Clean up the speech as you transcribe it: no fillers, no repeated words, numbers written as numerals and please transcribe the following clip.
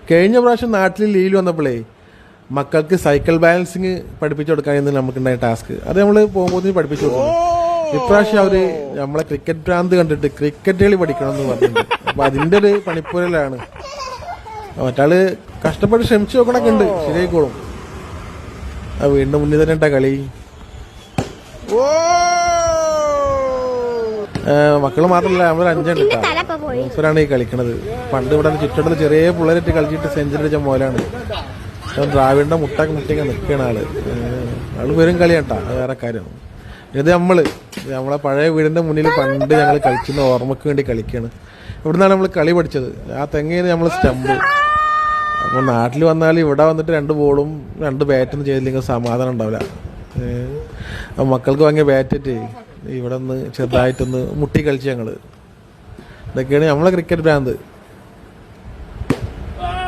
കഴിഞ്ഞ പ്രാവശ്യം നാട്ടിൽ ലീവിൽ വന്നപ്പോഴേ മക്കൾക്ക് സൈക്കിൾ ബാലൻസിങ് പഠിപ്പിച്ചു കൊടുക്കാമെന്ന് നമുക്കുണ്ടായ ടാസ്ക്. അത് നമ്മൾ പോകുമ്പോൾ പഠിപ്പിച്ചു കൊടുക്കണം. ഇപ്രാവശ്യം അവര് നമ്മളെ ക്രിക്കറ്റ് ഭ്രാന്ത് കണ്ടിട്ട് ക്രിക്കറ്റ് കളി പഠിക്കണം എന്ന് പറഞ്ഞിട്ടുണ്ട്. അപ്പൊ അതിന്റെ ഒരു പണിപ്പുരലാണ്. മറ്റാള് കഷ്ടപ്പെട്ട് ശ്രമിച്ചു നോക്കണൊക്കെ ഉണ്ട്, ശരിയായിക്കോളും. വീണ്ടും മുന്നിൽ തന്നെ ഉണ്ടാ കളി. മക്കള് മാത്രമല്ല, നമ്മൾ 5 മൂപ്പരാണ് ഈ കളിക്കണത്. പണ്ട് ഇവിടെ ചുറ്റോട്ടത്തിൽ ചെറിയ പിള്ളേരിട്ട് കളിച്ചിട്ട് സെഞ്ചുറി അടിച്ച മോലാണ്. ദ്രാവിഡിന്റെ മുട്ടൊക്കെ നിൽക്കുകയാണ് ആള് വെറും കളിയാട്ടാ, അത് വേറെ കാര്യം. ഇത് നമ്മളെ പഴയ വീടിന്റെ മുന്നിൽ പണ്ട് ഞങ്ങൾ കളിക്കുന്ന ഓർമ്മക്ക് വേണ്ടി കളിക്കുകയാണ്. ഇവിടുന്നാണ് നമ്മൾ കളി പഠിച്ചത്. ആ തെങ്ങേന്ന് നമ്മൾ സ്റ്റമ്പ്. അപ്പോൾ നാട്ടിൽ വന്നാൽ ഇവിടെ വന്നിട്ട് 2 ബോളും 2 ബാറ്റൊന്നും ചെയ്തില്ലെങ്കിൽ സമാധാനം ഉണ്ടാവില്ല. മക്കൾക്ക് വാങ്ങിയ ബാറ്റിട്ട് ഇവിടെ നിന്ന് ചെറുതായിട്ടൊന്ന് മുട്ടി കളിച്ച് ഞങ്ങൾ. ഇതൊക്കെയാണ് നമ്മളെ ക്രിക്കറ്റ് ഭ്രാന്ത്.